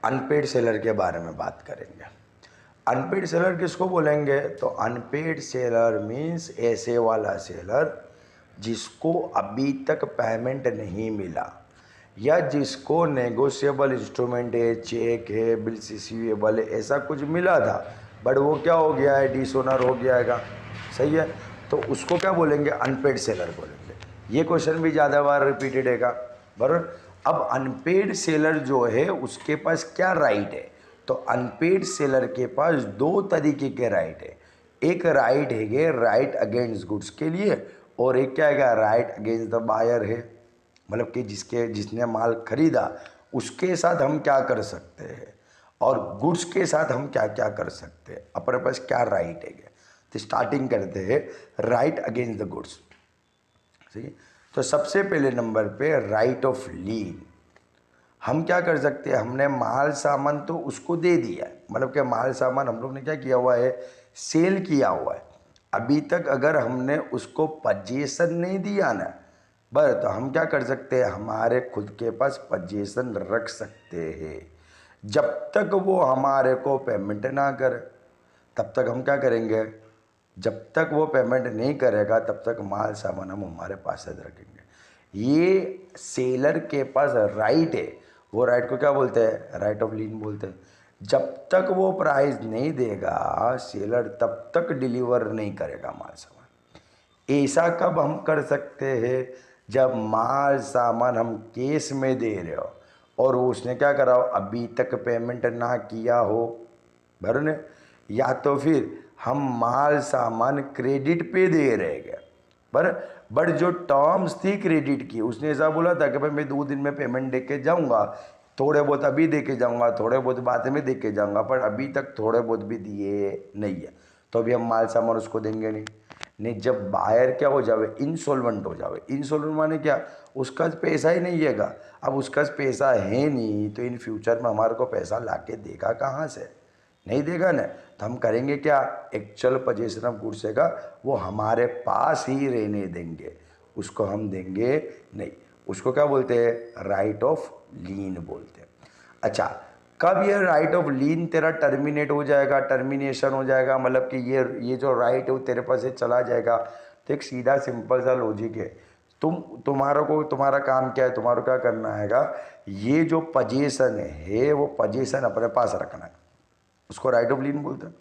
Unpaid seller के बारे में बात करेंगे। अनपेड सेलर किसको बोलेंगे? तो अनपेड सेलर मीन्स ऐसे वाला सेलर जिसको अभी तक पेमेंट नहीं मिला या जिसको नेगोशिएबल इंस्ट्रूमेंट है, चेक है, बिल रिसीवेबल है, ऐसा कुछ मिला था बट वो क्या हो गया है, डिसोनर हो गया है। सही है, तो उसको क्या बोलेंगे? अनपेड सेलर बोलेंगे। ये क्वेश्चन भी ज़्यादा बार रिपीटेड है बराबर। अब अनपेड सेलर जो है उसके पास क्या राइट है? तो अनपेड सेलर के पास दो तरीके के राइट है। एक राइट है राइट अगेंस्ट गुड्स के लिए, और एक क्या है, राइट अगेंस्ट द बायर है। मतलब कि जिसने माल खरीदा उसके साथ हम क्या कर सकते हैं और गुड्स के साथ हम क्या क्या कर सकते हैं, अपने पास क्या राइट है। तो स्टार्टिंग करते हैं राइट अगेंस्ट द गुड्स। सही है, तो सबसे पहले नंबर पे राइट ऑफ लीन। हम क्या कर सकते हैं? हमने माल सामान तो उसको दे दिया है, मतलब कि माल सामान हम लोग ने क्या किया हुआ है, सेल किया हुआ है। अभी तक अगर हमने उसको पजेशन नहीं दिया ना बस, तो हम क्या कर सकते हैं, हमारे खुद के पास पजेशन रख सकते हैं। जब तक वो हमारे को पेमेंट ना करे तब तक हम क्या करेंगे, जब तक वो पेमेंट नहीं करेगा तब तक माल सामान हम हमारे पास रखेंगे। ये सेलर के पास राइट है। वो राइट को क्या बोलते हैं? राइट ऑफ लीन बोलते हैं। जब तक वो प्राइस नहीं देगा सेलर तब तक डिलीवर नहीं करेगा माल सामान। ऐसा कब हम कर सकते हैं? जब माल सामान हम केस में दे रहे हो और उसने क्या करा हो, अभी तक पेमेंट ना किया हो भरने, या तो फिर हम माल सामान क्रेडिट पे दे रहे हैं बट जो टर्म्स थी क्रेडिट की, उसने ऐसा बोला था कि भाई मैं 2 दिन में पेमेंट दे के जाऊँगा, थोड़े बहुत अभी दे के जाऊँगा, थोड़े बहुत बाद में दे के जाऊँगा, पर अभी तक थोड़े बहुत भी दिए नहीं है, तो अभी हम माल सामान उसको देंगे नहीं। जब बायर क्या हो जावे, इंसॉल्वेंट हो जावे। इंसॉल्वेंट माने क्या? उसका पैसा ही नहीं हैगा। अब उसका पैसा है नहीं तो इन फ्यूचर में हमारे को पैसा ला के देगा कहाँ से? नहीं देगा ना। तो हम करेंगे क्या, एक्चुअल पोजीशन ऑफ गुड्स है वो हमारे पास ही रहने देंगे, उसको हम देंगे नहीं। उसको क्या बोलते हैं? राइट ऑफ लीन बोलते हैं। अच्छा, कब ये राइट ऑफ लीन तेरा टर्मिनेट हो जाएगा, टर्मिनेशन हो जाएगा, मतलब कि ये जो राइट है वो तेरे पास से चला जाएगा? तो एक सीधा सिंपल सा लॉजिक है। तुम्हारा काम क्या है, तुम्हारा क्या करना हैगा, ये जो पोजीशन है वो पोजीशन अपने पास रखना है, उसको राइट ऑफ लीन बोलते हैं।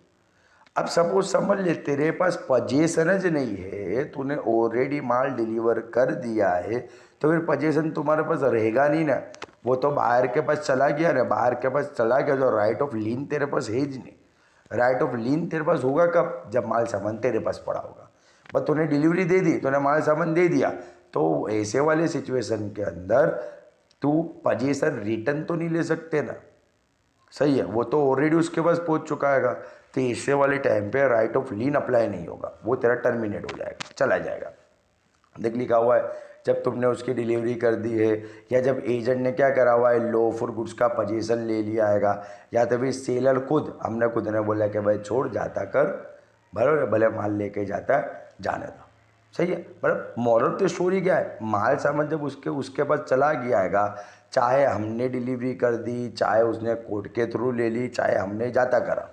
अब सपोज समझ ले तेरे पास पोजीशन ज नहीं है, तूने ऑलरेडी माल डिलीवर कर दिया है, तो फिर पोजीशन तुम्हारे पास रहेगा नहीं ना, वो तो बाहर के पास चला गया ना। बाहर के पास चला गया तो राइट ऑफ लीन तेरे पास है ही नहीं। राइट ऑफ लीन तेरे पास होगा कब? जब माल सामान तेरे पास पड़ा होगा। बस तूने डिलीवरी दे दी, तूने माल सामान दे दिया, तो ऐसे वाले सिचुएशन के अंदर तू पोजीशन रिटर्न तो नहीं ले सकते ना। सही है, वो तो ऑलरेडी उसके पास पहुंच चुका है, तो ऐसे वाले टाइम पे राइट ऑफ लीन अप्लाई नहीं होगा, वो तेरा टर्मिनेट हो जाएगा, चला जाएगा। देख लिखा हुआ है, जब तुमने उसकी डिलीवरी कर दी है या जब एजेंट ने क्या करा हुआ है, लॉफुल गुड्स का पोजीशन ले लिया है, या तो फिर सेलर हमने खुद ने बोला कि भाई छोड़, जाता कर, भले भले माल लेके जाता है, जाने दो। सही है, मतलब मॉरल तो स्टोरी क्या है, माल सामान जब उसके पास चला गया है, चाहे हमने डिलीवरी कर दी, चाहे उसने कोर्ट के थ्रू ले ली, चाहे हमने जाता करा।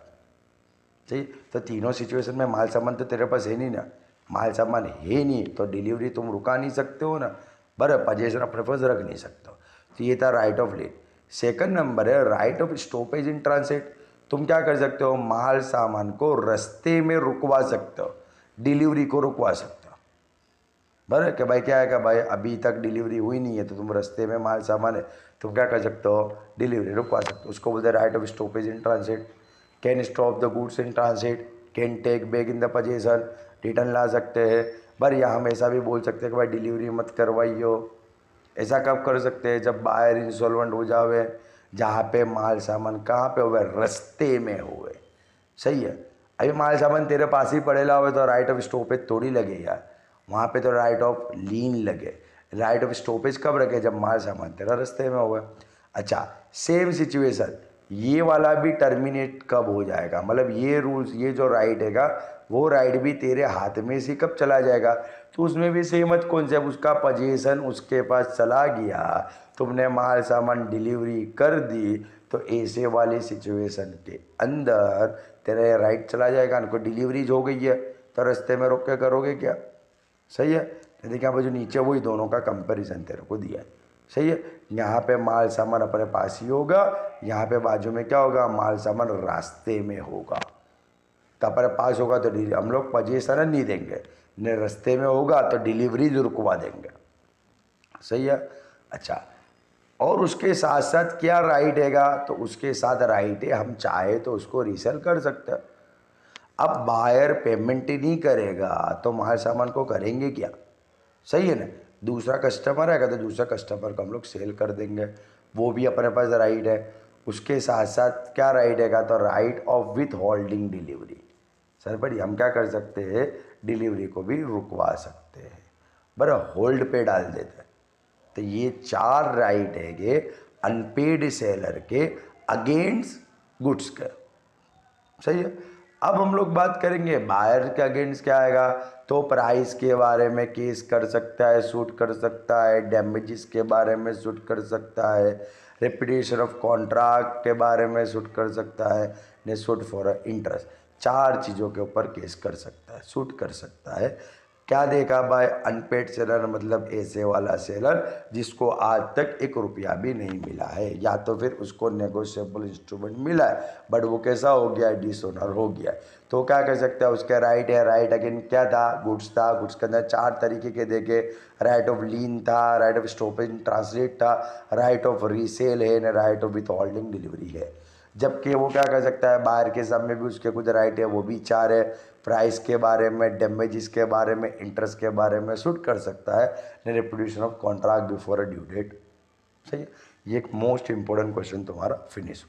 सही, तो तीनों सिचुएशन में माल सामान तो तेरे पास है नहीं ना। माल सामान है नहीं तो डिलीवरी तुम रुका नहीं सकते हो ना, बराबर, पोजीशन अपने पास रख नहीं सकते हो। तो ये था right of lien. Second number है right of stoppage in transit. तुम क्या कर सकते हो, माल सामान को रास्ते में रुकवा सकते हो, डिलीवरी को रुकवा सकते हो। बराबर, कि भाई क्या है कि भाई अभी तक डिलीवरी हुई नहीं है, तो तुम रास्ते में माल सामान है, तुम क्या कर सकते हो, डिलीवरी रुकवा सकते हो। उसको बोलते हैं right of stoppage in transit. Can stop the goods in transit, can take back in the position, return ला सकते हैं। पर यहाँ हम ऐसा भी बोल सकते हैं कि भाई डिलीवरी मत करवाइयो। ऐसा कब कर सकते हैं, जब बायर इंसॉल्वेंट हो जावे, जहाँ पे माल सामान कहाँ पे हुए, रास्ते में हुए। सही है, अभी माल सामान तेरे पास ही पड़ेला हुए तो राइट ऑफ स्टॉपेज थोड़ी लगेगा, वहाँ पे तो राइट ऑफ लीन लगे। राइट ऑफ स्टॉपेज कब रखे, जब माल सामान तेरा रास्ते में हुआ। अच्छा, सेम सिचुएशन ये वाला भी टर्मिनेट कब हो जाएगा, मतलब ये रूल्स, ये जो राइट हैगा वो राइट भी तेरे हाथ में से कब चला जाएगा, तो उसमें भी सेम कॉन्सेप्ट, उसका पोजीशन उसके पास चला गया, तुमने माल सामान डिलीवरी कर दी, तो ऐसे वाली सिचुएशन के अंदर तेरे राइट चला जाएगा, उनको डिलीवरीज हो गई है तो रास्ते में रोक के करोगे क्या? सही है। देखिए यहाँ पर जो नीचे वही दोनों का कंपैरिजन तेरे को दिया है। सही है। यहाँ पे माल सामान अपने पास ही होगा, यहाँ पे बाजू में क्या होगा, माल सामान रास्ते में होगा। तो अपने पास होगा तो हम लोग पोजीशन नहीं देंगे, ने रास्ते में होगा तो डिलीवरी रुकवा देंगे। सही है। अच्छा, और उसके साथ साथ क्या राइट हैगा, तो उसके साथ राइट है हम चाहे तो उसको रीसेल कर सकते हैं। अब बायर पेमेंट ही नहीं करेगा तो माल सामान को करेंगे क्या? सही है ना। दूसरा कस्टमर आएगा तो दूसरा कस्टमर को हम लोग सेल कर देंगे, वो भी अपने पास राइट है। उसके साथ साथ क्या राइट हैगा, तो right of with holding delivery. Sir बड़ी हम क्या कर सकते हैं, डिलीवरी को भी रुकवा सकते हैं, बड़ा होल्ड पे डाल देते हैं। तो ये 4 राइट है अनपेड सेलर के अगेंस्ट गुड्स के। सही है। अब हम लोग बात करेंगे बायर के अगेंस्ट क्या आएगा, तो प्राइस के बारे में केस कर सकता है, सूट कर सकता है, डैमेजेस के बारे में सूट कर सकता है, रेपुटेशन ऑफ कॉन्ट्रैक्ट के बारे में सूट कर सकता है, ने सूट फॉर इंटरेस्ट। 4 चीज़ों के ऊपर केस कर सकता है, सूट कर सकता है। क्या देखा भाई, अनपेड सेलर मतलब ऐसे वाला सेलर जिसको आज तक 1 रुपया भी नहीं मिला है, या तो फिर उसको नेगोशिएबल इंस्ट्रूमेंट मिला है बट वो कैसा हो गया है, डिसऑनर हो गया है। तो क्या कर सकता है, उसके राइट है। राइट अगेन क्या था, गुड्स था। गुड्स के अंदर 4 तरीके के देखे, राइट ऑफ लीन था, right of stop in translate था, राइट ऑफ रीसेल है, ना right of with holding delivery है। जबकि वो क्या कर सकता है, बाहर के सामने भी उसके कुछ राइट है, वो भी 4 है। प्राइस के बारे में, डैमेजेस के बारे में, इंटरेस्ट के बारे में सूट कर सकता है, reputation of contract before a due date. सही है। ये एक मोस्ट इंपॉर्टेंट क्वेश्चन तुम्हारा फिनिश।